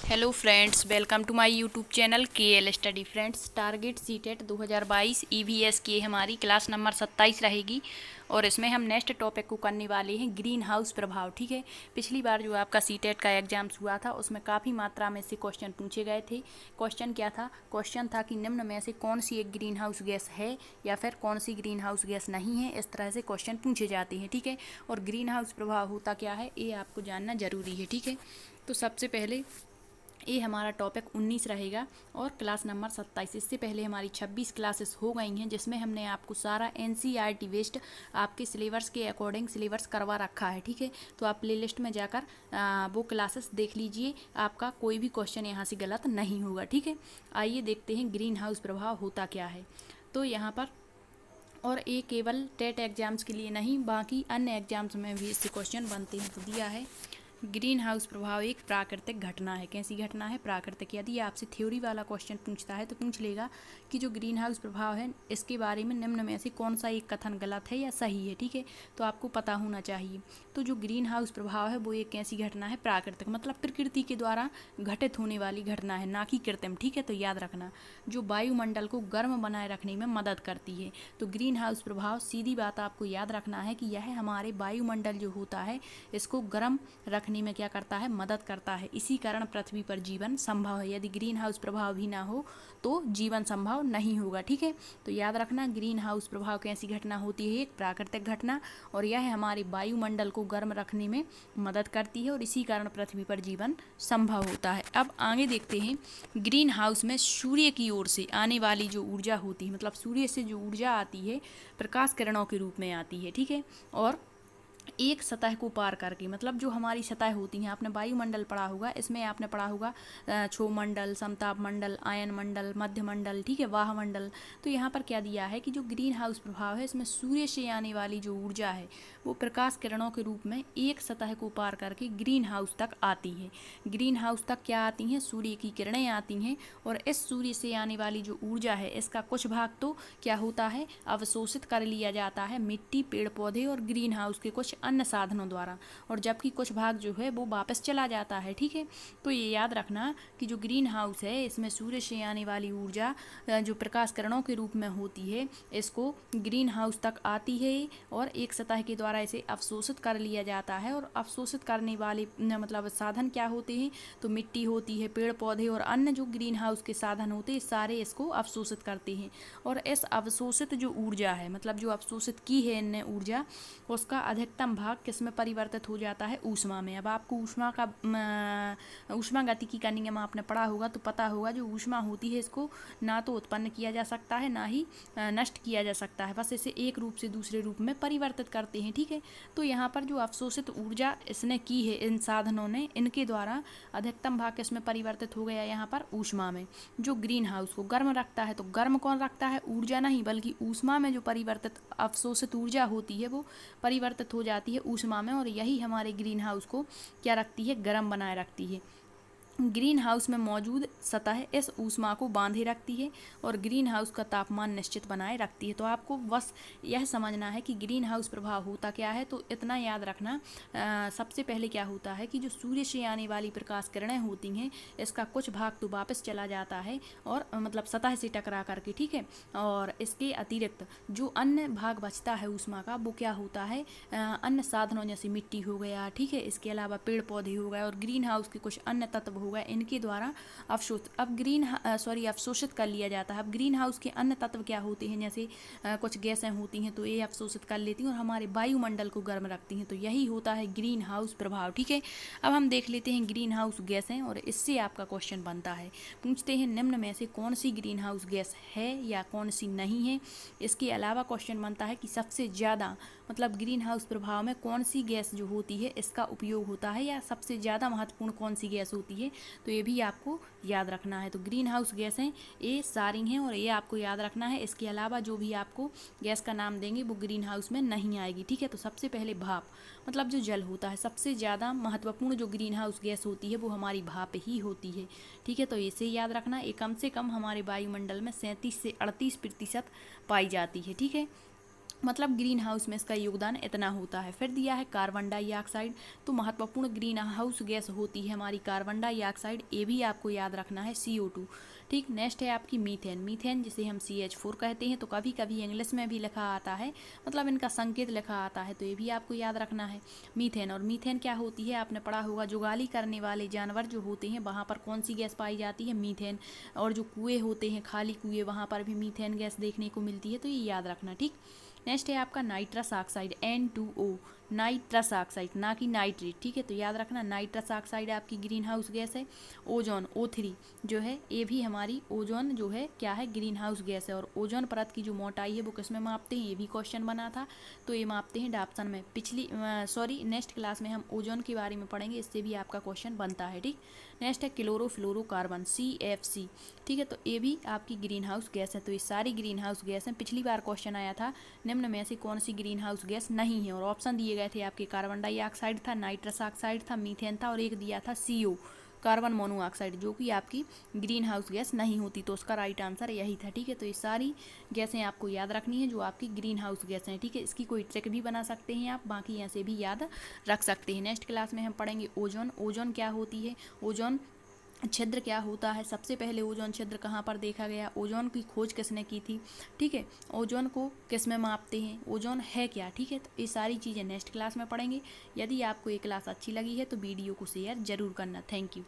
Hello friends, welcome to my YouTube channel KL study. Friends, target CTET 2022 EVS की हमारी class number 27 रहेगी और इसमें हम नेक्स्ट टॉपिक को करने वाले हैं ग्रीन हाउस प्रभाव। ठीक है, पिछली बार जो आपका सीटेट का एग्जाम्स हुआ था उसमें काफ़ी मात्रा में से क्वेश्चन पूछे गए थे। क्वेश्चन क्या था? क्वेश्चन था कि निम्न में से कौन सी एक ग्रीन हाउस गैस है या फिर कौन सी ग्रीन हाउस गैस नहीं है। इस तरह से क्वेश्चन पूछे जाते हैं। ठीक है, और ग्रीन हाउस प्रभाव होता क्या है ये आपको जानना जरूरी है। ठीक है, तो सबसे पहले ये हमारा टॉपिक 19 रहेगा और क्लास नंबर 27। इससे पहले हमारी 26 क्लासेस हो गई हैं जिसमें हमने आपको सारा एनसीईआरटी बेस्ड आपके सिलेबस के अकॉर्डिंग सिलेबस करवा रखा है। ठीक है, तो आप प्ले लिस्ट में जाकर वो क्लासेस देख लीजिए, आपका कोई भी क्वेश्चन यहाँ से गलत नहीं होगा। ठीक है, आइए देखते हैं ग्रीन हाउस प्रभाव होता क्या है। तो यहाँ पर और ये केवल टेट एग्जाम्स के लिए नहीं, बाकी अन्य एग्जाम्स में भी इससे क्वेश्चन बनते हैं। तो दिया है ग्रीन हाउस प्रभाव एक प्राकृतिक घटना है। कैसी घटना है? प्राकृतिक। यदि आपसे थ्योरी वाला क्वेश्चन पूछता है तो पूछ लेगा कि जो ग्रीन हाउस प्रभाव है इसके बारे में निम्न में से कौन सा एक कथन गलत है या सही है। ठीक है, तो आपको पता होना चाहिए। तो जो ग्रीन हाउस प्रभाव है वो एक कैसी घटना है? प्राकृतिक, मतलब प्रकृति के द्वारा घटित होने वाली घटना है, ना कि कृत्रिम। ठीक है, तो याद रखना, जो वायुमंडल को गर्म बनाए रखने में मदद करती है। तो ग्रीन हाउस प्रभाव, सीधी बात आपको याद रखना है कि यह हमारे वायुमंडल जो होता है इसको गर्म रखने में क्या करता है? मदद करता है। इसी कारण पृथ्वी पर जीवन संभव है। यदि ग्रीन हाउस प्रभाव भी ना हो तो जीवन संभव नहीं होगा। ठीक है, तो याद रखना ग्रीन हाउस प्रभाव कैसी घटना होती है? एक प्राकृतिक घटना, और यह हमारे वायुमंडल को गर्म रखने में मदद करती है और इसी कारण पृथ्वी पर जीवन संभव होता है। अब आगे देखते हैं, ग्रीन हाउस में सूर्य की ओर से आने वाली जो ऊर्जा होती है, मतलब सूर्य से जो ऊर्जा आती है प्रकाश किरणों के रूप में आती है। ठीक है, और एक सतह को पार करके, मतलब जो हमारी सतह होती हैं, आपने वायुमंडल पढ़ा होगा, इसमें आपने पढ़ा होगा क्षोमंडल, समताप मंडल, आयन मंडल, मध्य मंडल, ठीक है, वाहमंडल। तो यहाँ पर क्या दिया है कि जो ग्रीन हाउस प्रभाव है इसमें सूर्य से आने वाली जो ऊर्जा है वो प्रकाश किरणों के रूप में एक सतह को पार करके ग्रीन हाउस तक आती है। ग्रीन हाउस तक क्या आती हैं? सूर्य की किरणें आती हैं, और इस सूर्य से आने वाली जो ऊर्जा है इसका कुछ भाग तो क्या होता है? अवशोषित कर लिया जाता है मिट्टी, पेड़ पौधे और ग्रीन हाउस के कुछ अन्य साधनों द्वारा, और जबकि कुछ भाग जो है वो वापस चला जाता है। ठीक है, तो ये याद रखना कि जो ग्रीन हाउस है इसमें सूर्य से आने वाली ऊर्जा जो प्रकाश किरणों के रूप में होती है इसको ग्रीन हाउस तक आती है और एक सतह के द्वारा इसे अवशोषित कर लिया जाता है। और अवशोषित करने वाले मतलब साधन क्या होते हैं? तो मिट्टी होती है, पेड़ पौधे और अन्य जो ग्रीन हाउस के साधन होते हैं सारे इसको अवशोषित करते हैं। और इस अवशोषित जो ऊर्जा है, मतलब जो अवशोषित की है इनने ऊर्जा, उसका अधिकतम भाग किस में परिवर्तित हो जाता है? ऊष्मा में। अब आपको ऊष्मा का ऊष्मा गतिकी का नियम आपने पढ़ा होगा तो पता होगा, जो ऊष्मा होती है इसको ना तो उत्पन्न किया जा सकता है ना ही नष्ट किया जा सकता है, बस इसे एक रूप से दूसरे रूप में परिवर्तित करते हैं। ठीक है, तो यहाँ पर जो अवशोषित ऊर्जा इसने की है इन साधनों ने, इनके द्वारा अधिकतम भाग किस में परिवर्तित हो गया? यहाँ पर ऊष्मा में। जो ग्रीन हाउस को गर्म रखता है, तो गर्म कौन रखता है? ऊर्जा नहीं, बल्कि ऊष्मा में जो परिवर्तित अवशोषित ऊर्जा होती है वो परिवर्तित हो जाती है ऊष्मा में, और यही हमारे ग्रीन हाउस को क्या रखती है? गर्म बनाए रखती है। ग्रीन हाउस में मौजूद सतह इस ऊष्मा को बांधे रखती है और ग्रीन हाउस का तापमान निश्चित बनाए रखती है। तो आपको बस यह समझना है कि ग्रीन हाउस प्रभाव होता क्या है। तो इतना याद रखना, सबसे पहले क्या होता है कि जो सूर्य से आने वाली प्रकाश किरणें होती हैं इसका कुछ भाग तो वापस चला जाता है और मतलब सतह से टकरा करके। ठीक है, और इसके अतिरिक्त जो अन्य भाग बचता है ऊष्मा का वो क्या होता है? अन्य साधनों जैसे मिट्टी हो गया, ठीक है, इसके अलावा पेड़ पौधे हो गए और ग्रीन हाउस के कुछ अन्य तत्व होगा, इनके द्वारा अवशोषित कर लिया जाता है। अब ग्रीन हाउस के अन्य तत्व क्या होते हैं? जैसे कुछ गैसें होती हैं तो ये अवशोषित कर लेती हैं और हमारे वायुमंडल को गर्म रखती हैं। तो यही होता है ग्रीन हाउस प्रभाव। ठीक है, अब हम देख लेते हैं ग्रीन हाउस गैसें, और इससे आपका क्वेश्चन बनता है, पूछते हैं निम्न में से कौन सी ग्रीन हाउस गैस है या कौन सी नहीं है। इसके अलावा क्वेश्चन बनता है कि सबसे ज़्यादा मतलब ग्रीन हाउस प्रभाव में कौन सी गैस जो होती है इसका उपयोग होता है, या सबसे ज़्यादा महत्वपूर्ण कौन सी गैस होती है। तो ये भी आपको याद रखना है। तो ग्रीन हाउस गैसें ये सारी हैं और ये आपको याद रखना है। इसके अलावा जो भी आपको गैस का नाम देंगे वो ग्रीन हाउस में नहीं आएगी। ठीक है, तो सबसे पहले भाप, मतलब जो जल होता है, सबसे ज़्यादा महत्वपूर्ण जो ग्रीन हाउस गैस होती है वो हमारी भाप ही होती है। ठीक है, तो इसे याद रखना, ये कम से कम हमारे वायुमंडल में 37 से 38% पाई जाती है। ठीक है, मतलब ग्रीन हाउस में इसका योगदान इतना होता है। फिर दिया है कार्बन डाइऑक्साइड, तो महत्वपूर्ण ग्रीन हाउस गैस होती है हमारी कार्बन डाइऑक्साइड, ये भी आपको याद रखना है, CO2। ठीक, नेक्स्ट है आपकी मीथेन। मीथेन जिसे हम CH4 कहते हैं, तो कभी कभी इंग्लिश में भी लिखा आता है, मतलब इनका संकेत लिखा आता है, तो ये भी आपको याद रखना है मीथेन। और मीथेन क्या होती है, आपने पढ़ा होगा, जुगाली करने वाले जानवर जो होते हैं वहाँ पर कौन सी गैस पाई जाती है, मीथेन। और जो कुएँ होते हैं, खाली कुएँ, वहाँ पर भी मीथेन गैस देखने को मिलती है, तो ये याद रखना। ठीक, नेक्स्ट है आपका nitrous oxide, N2O, nitrous oxide, ना कि नाइट्रेट। ठीक है, तो याद रखना नाइट्रस ऑक्साइड आपकी ग्रीन हाउस गैस है। ओजोन, O3 जो है, ये भी हमारी ओजोन जो है क्या है, ग्रीन हाउस गैस है। और ओजोन परत की जो मोटाई है वो किस में मापते हैं, ये भी क्वेश्चन बना था, तो ये मापते हैं डाप्सन में। नेक्स्ट क्लास में हम ओजोन के बारे में पढ़ेंगे, इससे भी आपका क्वेश्चन बनता है। ठीक, नेक्स्ट है क्लोरोफ्लोरोकार्बन, CFC। ठीक है, तो ये भी आपकी ग्रीन हाउस गैस है। तो ये सारी ग्रीन हाउस गैस हैं। पिछली बार क्वेश्चन आया था निम्न में से कौन सी ग्रीन हाउस गैस नहीं है, और ऑप्शन दिए गए थे आपके, कार्बन डाइऑक्साइड था, नाइट्रस ऑक्साइड था, मीथेन था, और एक दिया था CO, कार्बन मोनोऑक्साइड, जो कि आपकी ग्रीन हाउस गैस नहीं होती। तो उसका राइट आंसर यही था। ठीक है, तो ये सारी गैसें आपको याद रखनी है जो आपकी ग्रीन हाउस गैस हैं। ठीक है, इसकी कोई ट्रिक भी बना सकते हैं आप, बाकी ऐसे भी याद रख सकते हैं। नेक्स्ट क्लास में हम पढ़ेंगे ओजोन। ओजोन क्या होती है, ओजोन छिद्र क्या होता है, सबसे पहले ओजोन छिद्र कहाँ पर देखा गया, ओजोन की खोज किसने की थी। ठीक है, ओजोन को किस में मापते हैं, ओजोन है क्या। ठीक है, तो ये सारी चीज़ें नेक्स्ट क्लास में पढ़ेंगे। यदि आपको ये क्लास अच्छी लगी है तो वीडियो को शेयर जरूर करना। Thank you.